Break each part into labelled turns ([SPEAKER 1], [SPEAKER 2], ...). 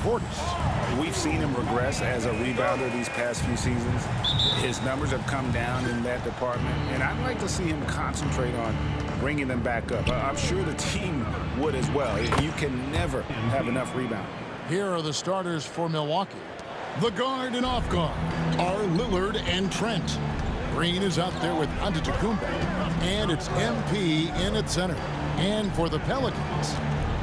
[SPEAKER 1] importance.
[SPEAKER 2] We've seen him regress as a rebounder these past few seasons. His numbers have come down in that department, and I'd like to see him concentrate on bringing them back up. I'm sure the team would as well. You can never have enough rebound.
[SPEAKER 1] Here are the starters for Milwaukee. The guard and off guard are Lillard and Trent. Green is out there with Antetokounmpo, and it's MP in at center. And for the Pelicans,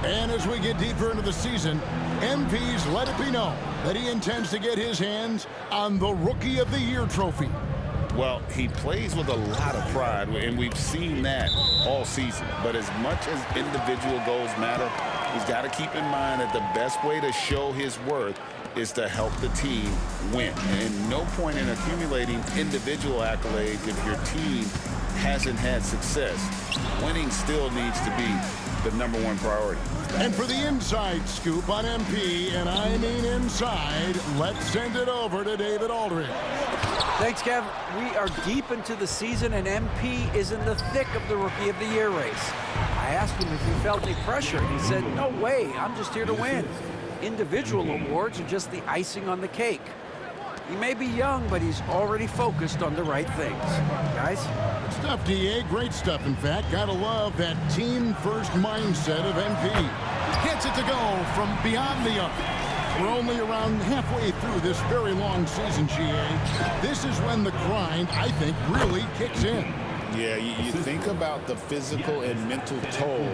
[SPEAKER 1] and as we get deeper into the season, MP's let it be known that he intends to get his hands on the Rookie of the Year trophy.
[SPEAKER 2] Well, he plays with a lot of pride, and we've seen that all season. But as much as individual goals matter, he's got to keep in mind that the best way to show his worth is to help the team win. And no point in accumulating individual accolades if your team hasn't had success. Winning still needs to be the #1 priority.
[SPEAKER 1] And for the inside scoop on MP, and I mean inside, let's send it over to David Aldridge.
[SPEAKER 3] Thanks, Kev. We are deep into the season, and MP is in the thick of the Rookie of the Year race. I asked him if he felt any pressure, and he said, "No way, I'm just here to win. Individual awards are just the icing on the cake." He may be young, but he's already focused on the right things. Guys?
[SPEAKER 1] Good stuff, DA. Great stuff, in fact. Gotta love that team-first mindset of MP. Gets it to go from beyond the arc. We're only around halfway through this very long season, GA. This is when the grind, I think, really kicks in.
[SPEAKER 2] Yeah, you think about the physical and mental toll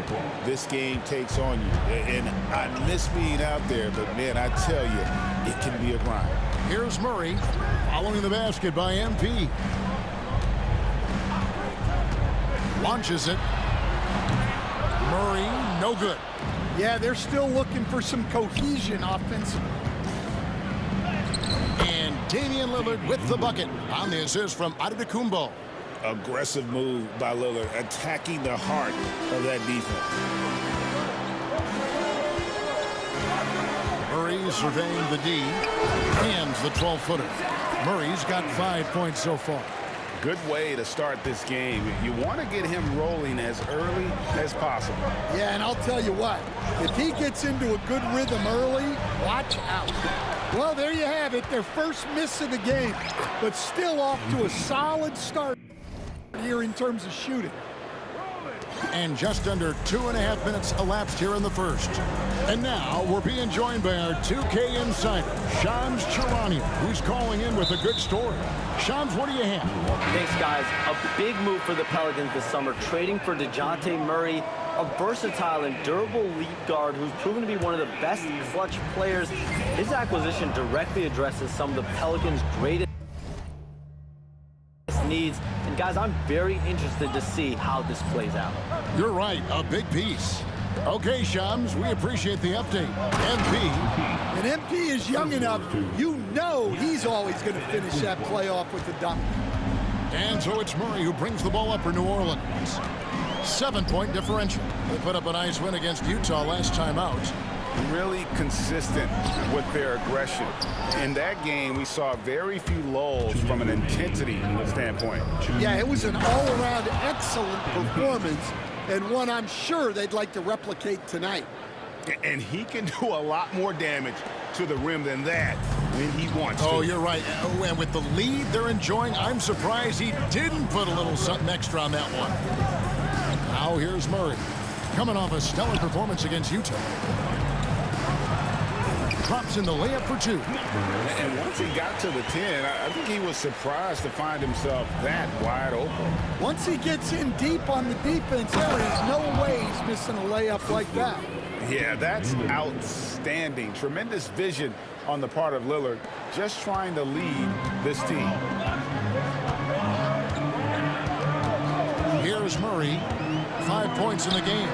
[SPEAKER 2] this game takes on you. And I miss being out there, but, man, I tell you, it can be a grind.
[SPEAKER 1] Here's Murray, following the basket by MP. Launches it. Murray, no good.
[SPEAKER 4] Yeah, they're still looking for some cohesion offensively.
[SPEAKER 1] And Damian Lillard with the bucket on the assist from Antetokounmpo.
[SPEAKER 2] Aggressive move by Lillard, attacking the heart of that defense.
[SPEAKER 1] Murray surveying the D. Hands the 12-footer. Murray's got 5 points so far.
[SPEAKER 2] Good way to start this game. You want to get him rolling as early as possible.
[SPEAKER 4] Yeah, and I'll tell you what, if he gets into a good rhythm early, watch out. Well, there you have it, their first miss of the game, but still off to a solid start here in terms of shooting.
[SPEAKER 1] And just under 2.5 minutes elapsed here in the first. And now we're being joined by our 2K insider, Shams Charania, who's calling in with a good story. Shams, what do you have?
[SPEAKER 5] Thanks, guys. A big move for the Pelicans this summer, trading for DeJounte Murray, a versatile and durable lead guard who's proven to be one of the best clutch players. His acquisition directly addresses some of the Pelicans' greatest needs. And guys, I'm very interested to see how this plays out.
[SPEAKER 1] You're right, a big piece. Okay, Shams, we appreciate the update. MP.
[SPEAKER 4] And MP is young enough, you know he's always going to finish that playoff with a dunk.
[SPEAKER 1] And so it's Murray who brings the ball up for New Orleans. 7-point differential. They put up a nice win against Utah last time out.
[SPEAKER 2] Really consistent with their aggression. In that game, we saw very few lulls from an intensity standpoint.
[SPEAKER 4] Yeah, it was an all-around excellent performance, and one I'm sure they'd like to replicate tonight.
[SPEAKER 2] And he can do a lot more damage to the rim than that when he wants to.
[SPEAKER 1] Oh, you're right. And with the lead they're enjoying, I'm surprised he didn't put a little something extra on that one. Now here's Murray, coming off a stellar performance against Utah. Drops in the layup for 2.
[SPEAKER 2] And once he got to the 10, I think he was surprised to find himself that wide open.
[SPEAKER 4] Once he gets in deep on the defense, there is no way he's missing a layup like that.
[SPEAKER 2] Yeah, that's outstanding. Tremendous vision on the part of Lillard, just trying to lead this team.
[SPEAKER 1] Here's Murray, 5 points in the game.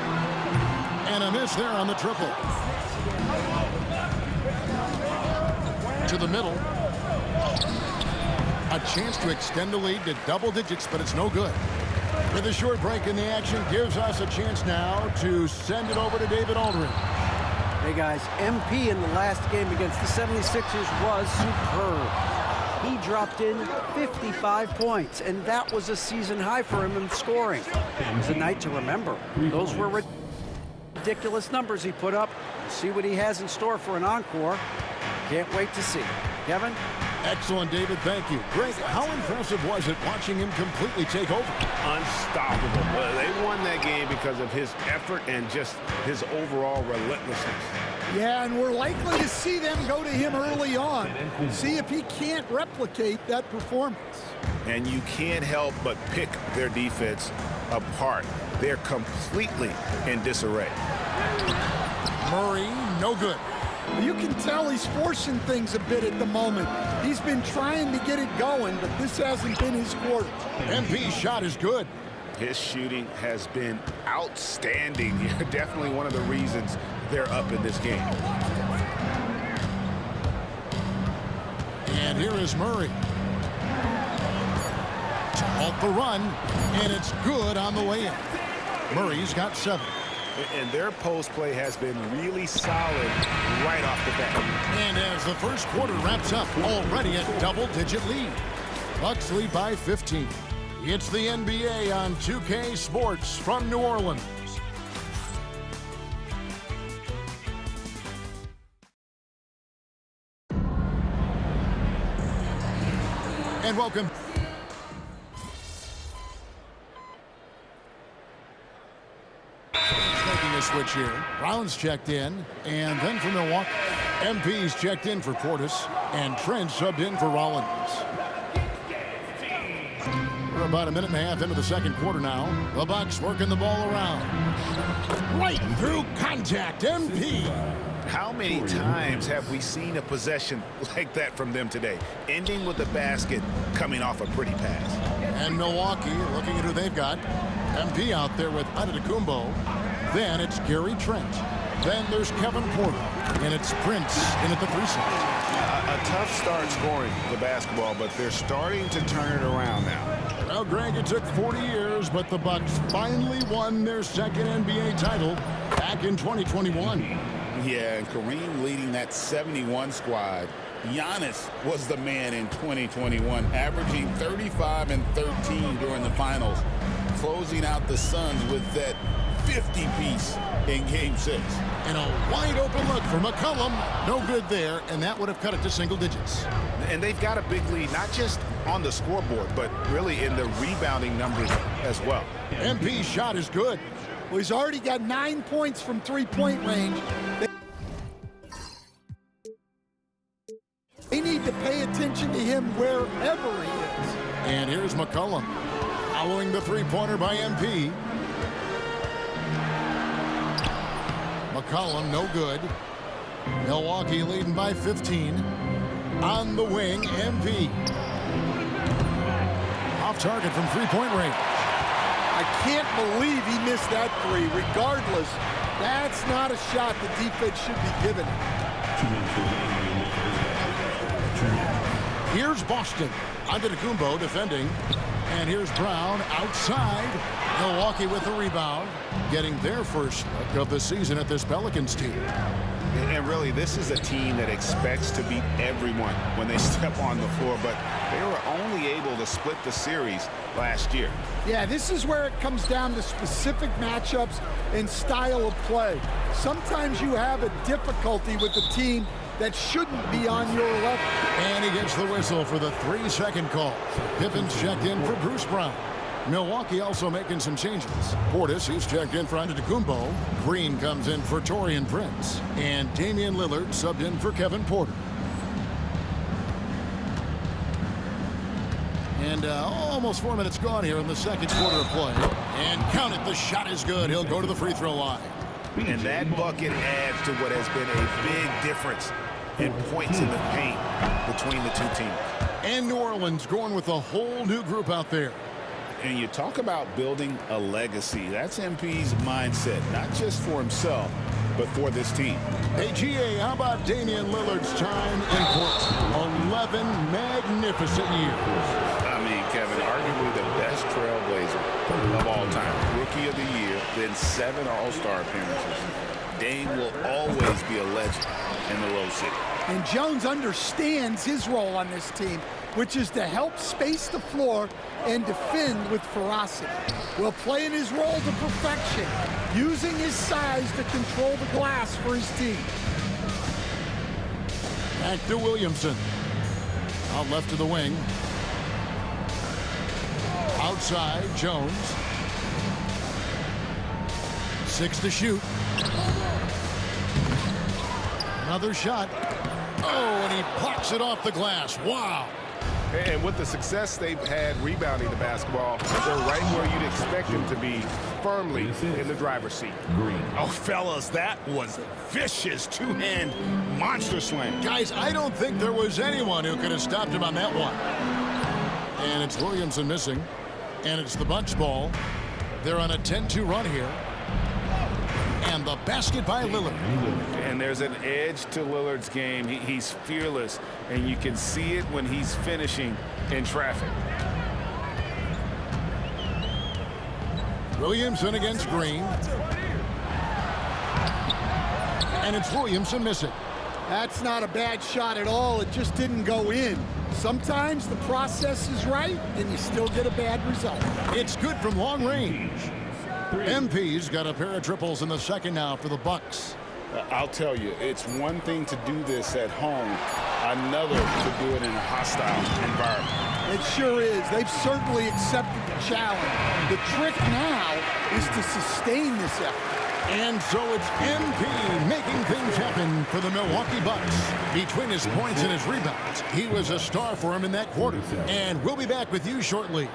[SPEAKER 1] And a miss there on the triple. To the middle. A chance to extend the lead to double digits, but it's no good. With a short break in the action, gives us a chance now to send it over to David Aldridge.
[SPEAKER 3] Hey, guys, MP in the last game against the 76ers was superb. He dropped in 55 points, and that was a season high for him in scoring. It was a night to remember. Those were ridiculous numbers he put up. See what he has in store for an encore. Can't wait to see. Kevin?
[SPEAKER 1] Excellent, David. Thank you. Greg, how impressive was it watching him completely take over?
[SPEAKER 6] Unstoppable. They won that game because of his effort and just his overall relentlessness.
[SPEAKER 4] Yeah, and we're likely to see them go to him early on. See if he can't replicate that performance.
[SPEAKER 6] And you can't help but pick their defense apart. They're completely in disarray.
[SPEAKER 1] Murray, no good.
[SPEAKER 4] You can tell he's forcing things a bit at the moment. He's been trying to get it going, but this hasn't been his quarter.
[SPEAKER 1] MP's shot is good.
[SPEAKER 6] His shooting has been outstanding. Definitely one of the reasons they're up in this game.
[SPEAKER 1] And here is Murray. To halt the run, and it's good on the way in. Murray's got 7.
[SPEAKER 6] And their post play has been really solid right off the bat.
[SPEAKER 1] And as the first quarter wraps up, already a double-digit lead. Bucks lead by 15. It's the NBA on 2K Sports from New Orleans. And welcome. Making a switch here. Brown's checked in, and then for Milwaukee. MP's checked in for Portis, and Trent subbed in for Rollins. We're about a minute and a half into the second quarter now. The Bucks working the ball around. Right through contact, MP.
[SPEAKER 6] How many times have we seen a possession like that from them today? Ending with the basket, coming off a pretty pass.
[SPEAKER 1] And Milwaukee looking at who they've got. MP out there with Antetokounmpo. Then it's Gary Trent. Then there's Kevin Porter. And it's Prince in at the 3 slot.
[SPEAKER 6] A tough start scoring the basketball, but they're starting to turn it around now.
[SPEAKER 1] Well, Greg, it took 40 years, but the Bucks finally won their second NBA title back in 2021.
[SPEAKER 2] Yeah, and Kareem leading that 71 squad. Giannis was the man in 2021, averaging 35 and 13 during the finals, closing out the Suns with that 50-piece in Game 6.
[SPEAKER 1] And a wide-open look for McCollum. No good there, and that would have cut it to single digits.
[SPEAKER 6] And they've got a big lead, not just on the scoreboard, but really in the rebounding numbers as well.
[SPEAKER 1] MP's shot is good.
[SPEAKER 4] Well, he's already got 9 points from three-point range. They need to pay attention to him wherever he is.
[SPEAKER 1] And here's McCollum following the three-pointer by MP. McCollum, no good. Milwaukee leading by 15. On the wing, MP. Off target from three-point range.
[SPEAKER 4] I can't believe he missed that three. Regardless, that's not a shot the defense should be giving him.
[SPEAKER 1] Here's Boston. Antetokounmpo defending. And here's Brown outside. Milwaukee with the rebound. Getting their first look of the season at this Pelicans team.
[SPEAKER 6] And really, this is a team that expects to beat everyone when they step on the floor, but they were only able to split the series last year.
[SPEAKER 4] Yeah, this is where it comes down to specific matchups and style of play. Sometimes you have a difficulty with a team that shouldn't be on your level.
[SPEAKER 1] And he gets the whistle for the 3-second call. Pippin's checked in for Bruce Brown. Milwaukee also making some changes. Portis, he's checked in for Antetokounmpo. Green comes in for Taurean Prince. And Damian Lillard subbed in for Kevin Porter. And almost 4 minutes gone here in the second quarter of play. And count it, the shot is good. He'll go to the free throw line.
[SPEAKER 6] And that bucket adds to what has been a big difference in points in the paint between the two teams.
[SPEAKER 1] And New Orleans going with a whole new group out there.
[SPEAKER 2] And you talk about building a legacy. That's MP's mindset, not just for himself, but for this team.
[SPEAKER 1] Hey, GA, how about Damian Lillard's time in Portland? 11 magnificent years.
[SPEAKER 2] I mean, Kevin, arguably the best trailblazer of all time. Rookie of the year, then 7 All-Star appearances. Dame will always be a legend in the Rose City.
[SPEAKER 4] And Jones understands his role on this team, which is to help space the floor and defend with ferocity. Well, playing his role to perfection. using his size to control the glass for his team.
[SPEAKER 1] Back to Williamson. Out left to the wing. Outside, Jones. 6 to shoot. Another shot. Oh, and he blocks it off the glass. Wow.
[SPEAKER 6] And with the success they've had rebounding the basketball, they're right where you'd expect them to be, firmly in the driver's seat.
[SPEAKER 2] Oh, fellas, that was vicious two-hand monster slam.
[SPEAKER 1] Guys, I don't think there was anyone who could have stopped him on that one. And it's Williamson missing. And it's the Bucks ball. They're on a 10-2 run here. And the basket by Lillard.
[SPEAKER 2] And there's an edge to Lillard's game. He's fearless, and you can see it when he's finishing in traffic.
[SPEAKER 1] Williamson against Green. And it's Williamson missing.
[SPEAKER 4] That's not a bad shot at all. It just didn't go in. Sometimes the process is right, and you still get a bad result.
[SPEAKER 1] It's good from long range. MP's got a pair of triples in the second now for the Bucks.
[SPEAKER 2] I'll tell you, it's one thing to do this at home, another to do it in a hostile environment.
[SPEAKER 4] It sure is. They've certainly accepted the challenge. The trick now is to sustain this effort.
[SPEAKER 1] And so it's MP making things happen for the Milwaukee Bucks. Between his points and his rebounds, he was a star for him in that quarter. And we'll be back with you shortly.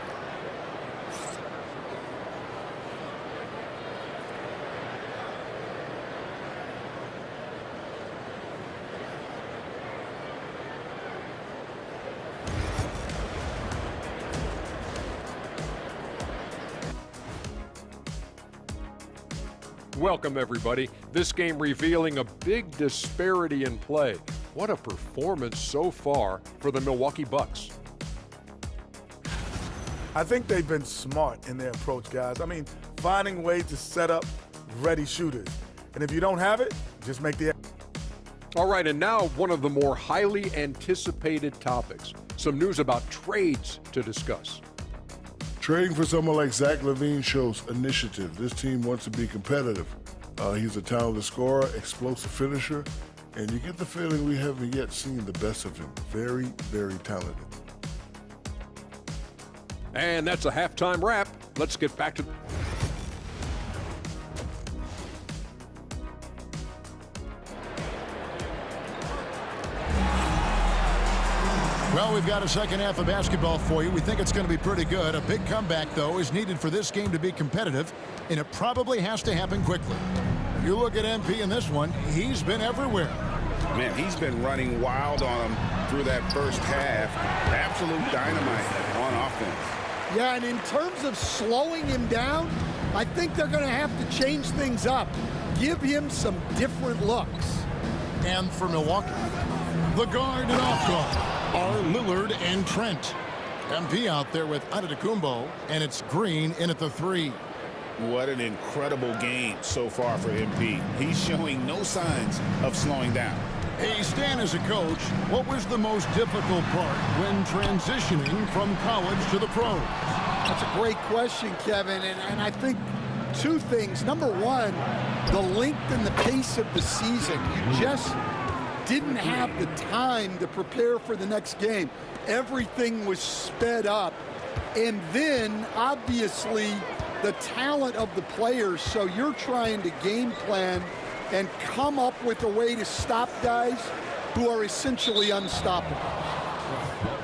[SPEAKER 7] Welcome, everybody. This game revealing a big disparity in play. What a performance so far for the Milwaukee Bucks.
[SPEAKER 8] I think they've been smart in their approach, guys. I mean, finding ways to set up ready shooters. And if you don't have it, just make the...
[SPEAKER 7] All right, and now one of the more highly anticipated topics. Some news about trades to discuss.
[SPEAKER 9] Trading for someone like Zach LaVine shows initiative. This team wants to be competitive. He's a talented scorer, explosive finisher, and you get the feeling we haven't yet seen the best of him. Very, very talented.
[SPEAKER 7] And that's a halftime wrap. Let's get back to...
[SPEAKER 1] Well, we've got a second half of basketball for you. We think it's going to be pretty good. A big comeback, though, is needed for this game to be competitive, and it probably has to happen quickly. If you look at MP in this one, he's been everywhere.
[SPEAKER 2] Man, he's been running wild on him through that first half. Absolute dynamite on offense.
[SPEAKER 4] Yeah, and in terms of slowing him down, I think they're going to have to change things up. Give him some different looks.
[SPEAKER 1] And for Milwaukee, the guard and off guard are Lillard and Trent. MP out there with Antetokounmpo, and it's Green in at the 3.
[SPEAKER 2] What an incredible game so far for MP. He's showing no signs of slowing down.
[SPEAKER 1] Hey, Stan, as a coach, what was the most difficult part when transitioning from college to the pros?
[SPEAKER 4] That's a great question, Kevin, and I think two things. Number one, the length and the pace of the season. You just didn't have the time to prepare for the next game. Everything was sped up. And then, obviously, the talent of the players. So you're trying to game plan and come up with a way to stop guys who are essentially unstoppable.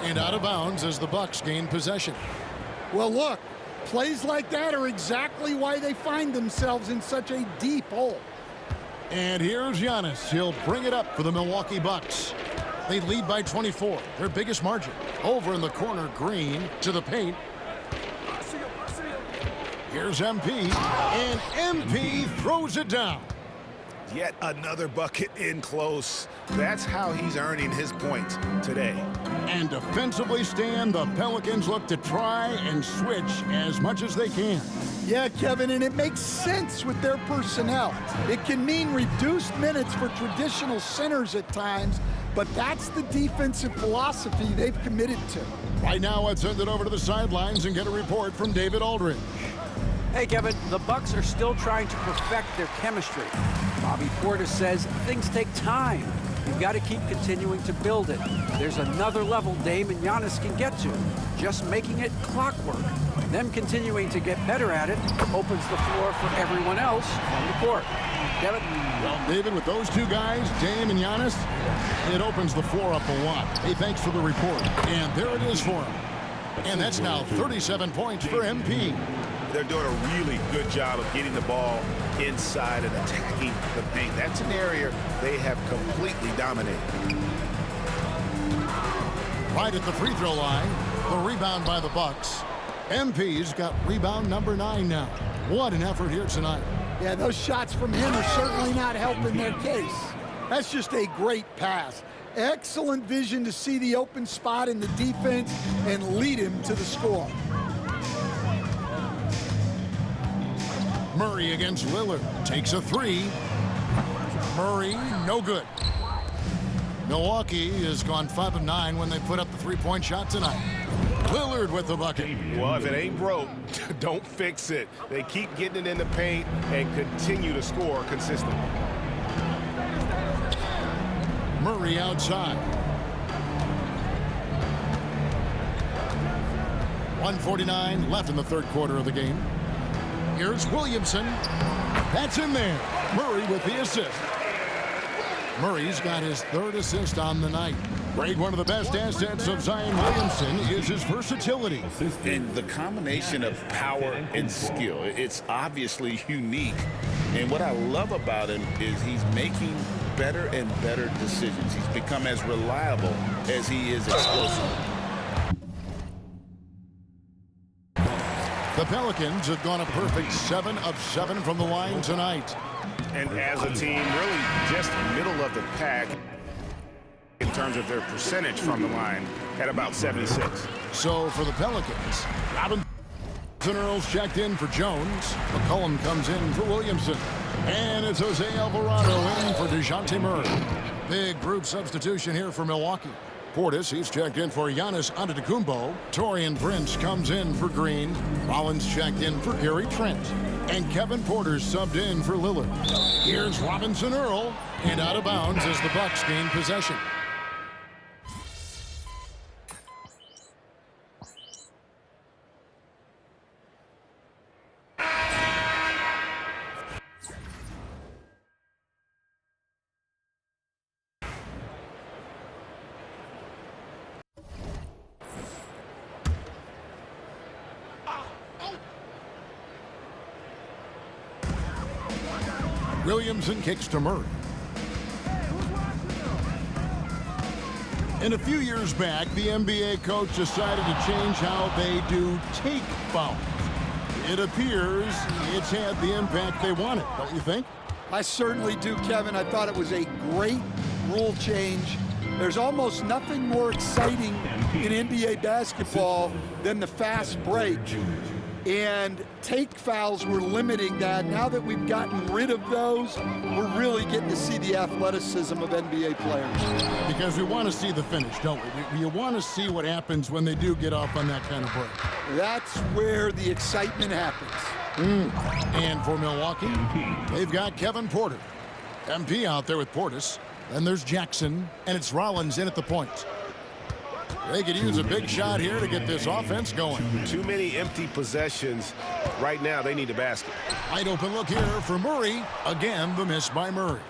[SPEAKER 1] And out of bounds as the Bucks gain possession.
[SPEAKER 4] Well, look, plays like that are exactly why they find themselves in such a deep hole.
[SPEAKER 1] And here's Giannis. He'll bring it up for the Milwaukee Bucks. They lead by 24, their biggest margin. Over in the corner, Green to the paint. Here's MP, and MP throws it down.
[SPEAKER 6] Yet another bucket in close. That's how he's earning his points today.
[SPEAKER 1] And defensively, Stan, the Pelicans look to try and switch as much as they can.
[SPEAKER 4] Yeah, Kevin, and it makes sense with their personnel. It can mean reduced minutes for traditional centers at times, but that's the defensive philosophy they've committed to.
[SPEAKER 1] Right now, let's send it over to the sidelines and get a report from David Aldridge.
[SPEAKER 3] Hey, Kevin, the Bucks are still trying to perfect their chemistry. Bobby Portis says things take time. You've got to keep continuing to build it. There's another level Dame and Giannis can get to, just making it clockwork. Them continuing to get better at it opens the floor for everyone else on the court. Kevin?
[SPEAKER 1] Well, David, with those two guys, Dame and Giannis, it opens the floor up a lot. Hey, thanks for the report. And there it is for him. And that's now 37 points for MP.
[SPEAKER 6] They're doing a really good job of getting the ball inside and attacking the paint. That's an area they have completely dominated.
[SPEAKER 1] Right at the free throw line, the rebound by the Bucks. MP's got rebound number 9 now. What an effort here tonight.
[SPEAKER 4] Yeah, those shots from him are certainly not helping their case. That's just a great pass. Excellent vision to see the open spot in the defense and lead him to the score.
[SPEAKER 1] Murray against Lillard. Takes a 3. Murray, no good. Milwaukee has gone 5 of 9 when they put up the three-point shot tonight. Lillard with the bucket.
[SPEAKER 6] Well, if it ain't broke, don't fix it. They keep getting it in the paint and continue to score consistently.
[SPEAKER 1] Murray outside. 1:49 left in the third quarter of the game. Here's Williamson. That's in there. Murray with the assist. Murray's got his 3rd assist on the night. Grade, one of the best assets of Zion Williamson is his versatility.
[SPEAKER 2] And the combination of power and skill, it's obviously unique. And what I love about him is he's making better and better decisions. He's become as reliable as he is explosive.
[SPEAKER 1] The Pelicans have gone a perfect 7 of 7 from the line tonight.
[SPEAKER 6] And as a team, really just middle of the pack in terms of their percentage from the line at about 76.
[SPEAKER 1] So for the Pelicans, Robinson Earl's checked in for Jones. McCollum comes in for Williamson. And it's Jose Alvarado in for DeJounte Murray. Big group substitution here for Milwaukee. Portis, he's checked in for Giannis Antetokounmpo. Taurean Prince comes in for Green. Rollins checked in for Gary Trent. And Kevin Porter subbed in for Lillard. Here's Robinson Earl, and out of bounds as the Bucks gain possession. Williamson kicks to Murray. And a few years back, the NBA coach decided to change how they do take fouls. It appears it's had the impact they wanted, don't you think?
[SPEAKER 4] I certainly do, Kevin. I thought it was a great rule change. There's almost nothing more exciting in NBA basketball than the fast break. And take fouls were limiting that. Now that we've gotten rid of those, we're really getting to see the athleticism of NBA players.
[SPEAKER 1] Because we want to see the finish, don't we? You want to see what happens when they do get off on that kind of break.
[SPEAKER 4] That's where the excitement happens.
[SPEAKER 1] And for Milwaukee, they've got Kevin Porter. MP out there with Portis. Then there's Jackson, and it's Rollins in at the point. They could use a big shot here to get this offense going.
[SPEAKER 6] Too many empty possessions. Right now, they need a basket.
[SPEAKER 1] Wide open look here for Murray. Again, the miss by Murray.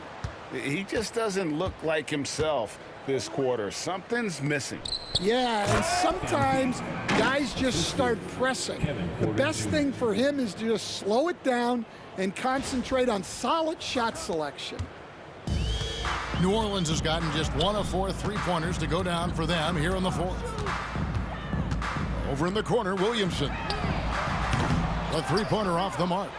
[SPEAKER 2] He just doesn't look like himself this quarter. Something's missing.
[SPEAKER 4] Yeah, and sometimes guys just start pressing. The best thing for him is to just slow it down and concentrate on solid shot selection.
[SPEAKER 1] New Orleans has gotten just 1 of 4 three-pointers to go down for them here in the fourth. Over in the corner, Williamson. The three-pointer off the mark.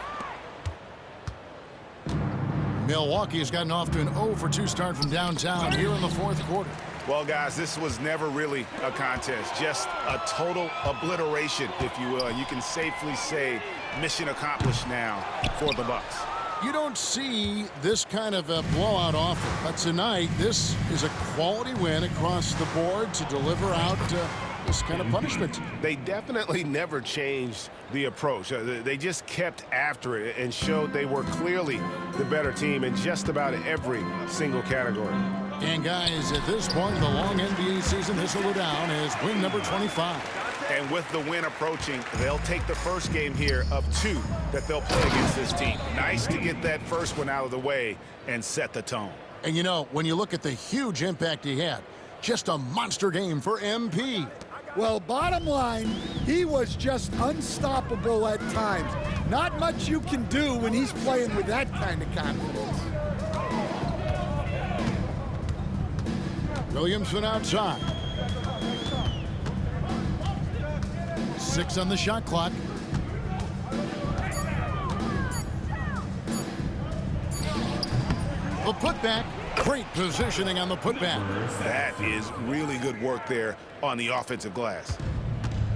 [SPEAKER 1] Milwaukee has gotten off to an 0 for 2 start from downtown here in the fourth quarter.
[SPEAKER 6] Well, guys, this was never really a contest. Just a total obliteration, if you will. And you can safely say mission accomplished now for the Bucks.
[SPEAKER 1] You don't see this kind of a blowout often, but tonight this is a quality win across the board to deliver out this kind of punishment.
[SPEAKER 6] They definitely never changed the approach. They just kept after it and showed they were clearly the better team in just about every single category.
[SPEAKER 1] And guys, at this point in the long NBA season, this will go down as win number 25.
[SPEAKER 6] And with the win approaching, they'll take the first game here of 2 that they'll play against this team. Nice to get that first one out of the way and set the tone.
[SPEAKER 1] And you know, when you look at the huge impact he had, just a monster game for MP.
[SPEAKER 4] Well, bottom line, he was just unstoppable at times. Not much you can do when he's playing with that kind of confidence.
[SPEAKER 1] Williamson outside. 6 on the shot clock. The putback. Great positioning on the putback.
[SPEAKER 6] That is really good work there on the offensive glass.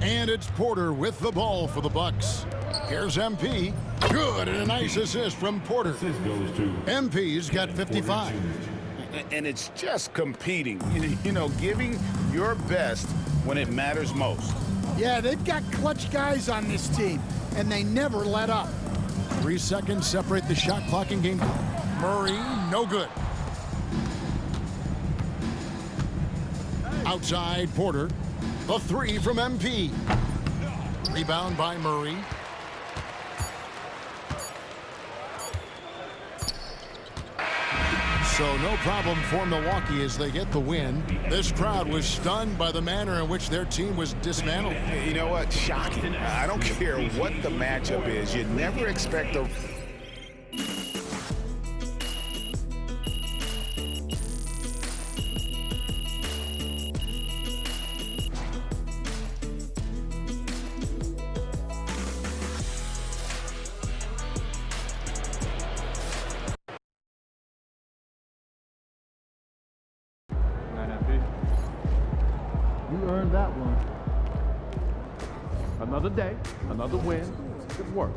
[SPEAKER 1] And it's Porter with the ball for the Bucks. Here's MP. Good, and a nice assist from Porter. MP's got 55.
[SPEAKER 2] And it's just competing, you know, giving your best when it matters most.
[SPEAKER 4] Yeah, they've got clutch guys on this team, and they never let up.
[SPEAKER 1] 3 seconds separate the shot clock and game clock. Murray, no good. Outside Porter. The 3 from MP. Rebound by Murray. So no problem for Milwaukee as they get the win. This crowd was stunned by the manner in which their team was dismantled.
[SPEAKER 6] You know what? Shocking. I don't care what the matchup is. You never expect a...
[SPEAKER 10] You earned that one. Another day, another win. Good work.